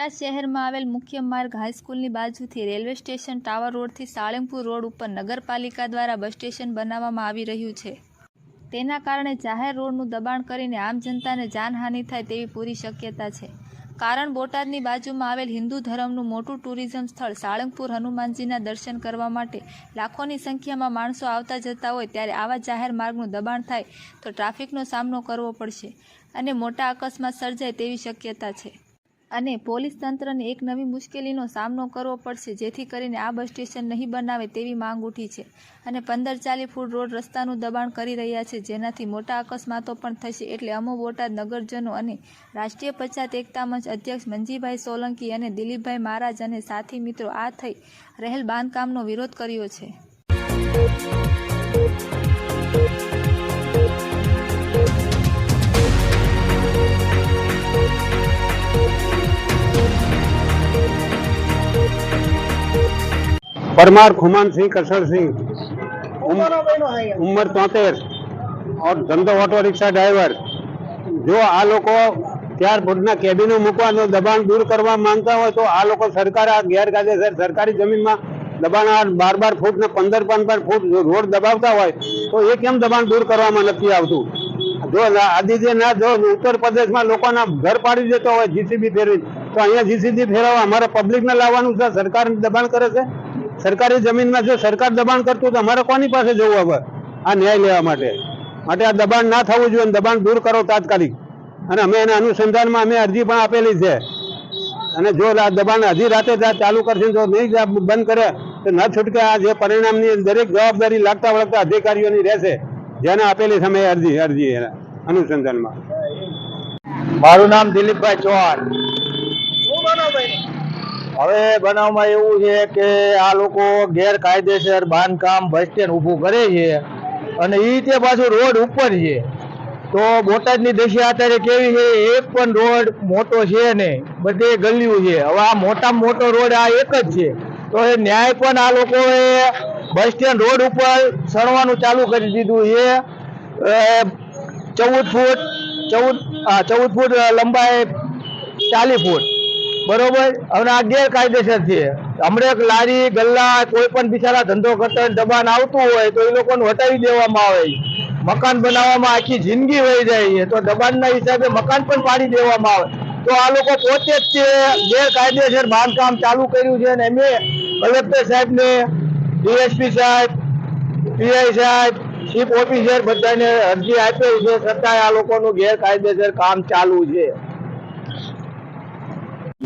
બોટાદ શહેરમાં આવેલ મુખ્ય માર્ગ હાઈસ્કૂલની બાજુથી રેલવે સ્ટેશન ટાવર રોડથી સાળંગપુર રોડ ઉપર નગરપાલિકા દ્વારા બસ સ્ટેશન બનાવવામાં આવી રહ્યું છે। તેના કારણે જાહેર રોડનું દબાણ કરીને આમ જનતાને જાનહાનિ થાય તેવી પૂરી શક્યતા છે। કારણ બોટાદની બાજુમાં આવેલ હિન્દુ ધર્મનું મોટું ટુરિઝમ સ્થળ સાળંગપુર હનુમાનજીના દર્શન કરવા માટે લાખોની સંખ્યામાં માણસો આવતા જતા હોય ત્યારે આવા જાહેર માર્ગનું દબાણ થાય તો ટ્રાફિકનો સામનો કરવો પડશે અને મોટા અકસ્માત સર્જાય તેવી શક્યતા છે અને પોલીસ તંત્રને એક નવી મુશ્કેલીનો સામનો કરવો પડશે, જેથી કરીને આ બસ સ્ટેશન નહીં બનાવે તેવી માંગ ઉઠી છે અને 15-40 ફૂટ રોડ રસ્તાનું દબાણ કરી રહ્યા છે, જેનાથી મોટા અકસ્માતો પણ થશે। એટલે અમો બોટાદ નગરજનો અને રાષ્ટ્રીય પંચાયત એકતા મંચ અધ્યક્ષ મંજીભાઈ સોલંકી અને દિલીપભાઈ મહારાજ અને સાથી મિત્રો આ થઈ રહેલ બાંધકામનો વિરોધ કર્યો છે। परमार खुमान सिंह कसर सिंह, उम्र 73 और धंधो ऑटो रिक्शा ड्राइवर। जो आ लोग 4 फूटना केबिनो मूकवा दबाण दूर करवा मांगता हो तो आ लोग सरकार आ गैरकायदेसर सरकारी जमीन में दबाण 12 फूट ने 15 फूट रोड दबावता हो तो ये केम दबाण दूर करवामां नथी आवतुं। जो आदित्य ना जो उत्तर प्रदेश में लोगों घर पाड़ी देता हो जीसीबी फेरवी तो अहींया जीसीबी फेरवा अमारे पब्लिक ने लाववानुं छे। सरकार दबाण करे छे सरकारी जमीन में जो सरकार दबाण करतुं तो अमारे कोनी पासे जवुं हवे आ न्याय लेवा माटे आ दबाण ना थवुं जोईए, दबाण दूर करो तात्कालिक। अने अमे एना अनुसंधानमां अमे अरजी पण आपेली छे अने जो दबाण हजी राते चालू करशे जो नहीं बंद करे तो न छूटके आ जे परिणामनी दरेक जवाबदारी लागता वळगता अधिकारीओनी रहेशे, जेने आपेली छे अमे अरजी अनुसंधानमां। मारू नाम दिलीपभाई चौहान। હવે બનાવમાં એવું છે કે આ લોકો ગેરકાયદેસર બાંધકામ બસ સ્ટેન્ડ ઊભું કરે છે અને એ તે પાછું રોડ ઉપર છે। તો બોટાદની દશા અત્યારે કેવી છે, એક પણ રોડ મોટો છે નહીં, બધે ગલીઓ છે। હવે આ મોટામાં મોટો રોડ આ એક જ છે તો એ ન્યાય પણ આ લોકોએ બસ સ્ટેન્ડ રોડ ઉપર સણવાનું ચાલુ કરી દીધું છે। 14 ફૂટ લંબાઈ 40 ફૂટ बरोबर। હવે આ ગેરકાયદેસર છે। હમણાં લારી ગલ્લા કોઈ પણ બિચારા ધંધો કરતા દબાણ આવતું હોય તો એ લોકોને હટાવી દેવામાં આવે, મકાન બનાવવામાં આખી જિંદગી વહી જાય છે તો દબાણના હિસાબે મકાન પણ પાડી દેવામાં આવે। તો આ લોકો પોતે જ ગેરકાયદેસર બાંધકામ ચાલુ કર્યું છે અને અમે કલેક્ટર સાહેબને, ડીએસપી સાહેબ, પીઆઈ સાહેબ, ચીફ ઓફિસર બધાને અરજી આપેલી છે, છતાંય આ લોકોનું ગેરકાયદેસર કામ ચાલુ છે।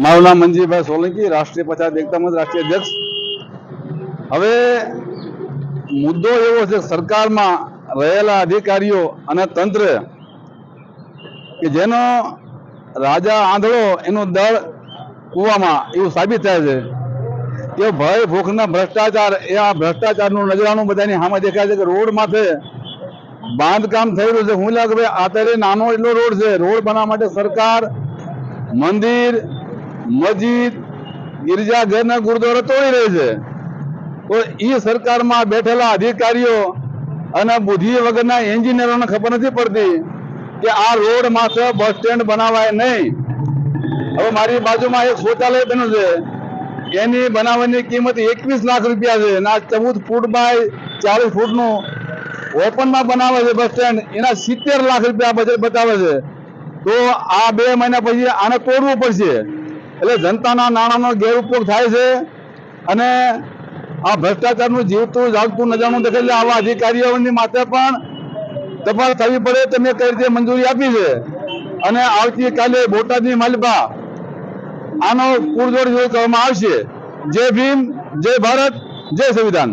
મારું નામ મંજીભાઈ સોલંકી, રાષ્ટ્રીય પંચાયત એકતા મંચ રાષ્ટ્રીય અધ્યક્ષ। હવે મુદ્દો એવો છે સરકારમાં રહેલા અધિકારીઓ અને તંત્ર કે જેનો રાજા આંધળો એનો દળ કૂવામાં એવું સાબિત થાય છે કે ભય ભૂખના ભ્રષ્ટાચાર એ આ ભ્રષ્ટાચારનું નજરાણું બધાની સામે દેખાય છે કે રોડ માથે બાંધકામ થઈ રહ્યું છે। હું લાગે ભાઈ અત્યારે નાનો એટલો રોડ છે, રોડ બનાવવા માટે સરકાર મંદિર, મસ્જિદ, ગિરજાઘર ને ગુરુદ્વારા તોડી રહી છે। તો એ સરકારમાં બેઠેલા અધિકારીઓ અને બુદ્ધિ વગરના એન્જિનિયરોને ખબર નથી પડતી કે આ રોડ માત્ર બસ સ્ટેન્ડ બનાવાય નહીં। હવે મારી બાજુમાં એક શૌચાલય બન્યું છે, એની બનાવવાની કિંમત 21 લાખ રૂપિયા છે અને આ 14 ફૂટ બાય 40 ફૂટનું ઓપનમાં બનાવે છે બસ સ્ટેન્ડ, એના 70 લાખ રૂપિયા બજેટ બતાવે છે। તો આ 2 મહિના પછી આને તોડવું પડશે। એટલે જનતાના નાણાંનો ગેરઉપયોગ થાય છે અને આ ભ્રષ્ટાચારનું જીવતું જાગતું નજારું દેખાય। એટલે આવા અધિકારીઓની માથે પણ તપાસ થવી પડે, તમે કઈ રીતે મંજૂરી આપી છે અને આવતીકાલે બોટાદની માલિપા આનો પૂરજોડ કરવામાં આવશે। જય ભીમ, જય ભારત, જય સંવિધાન।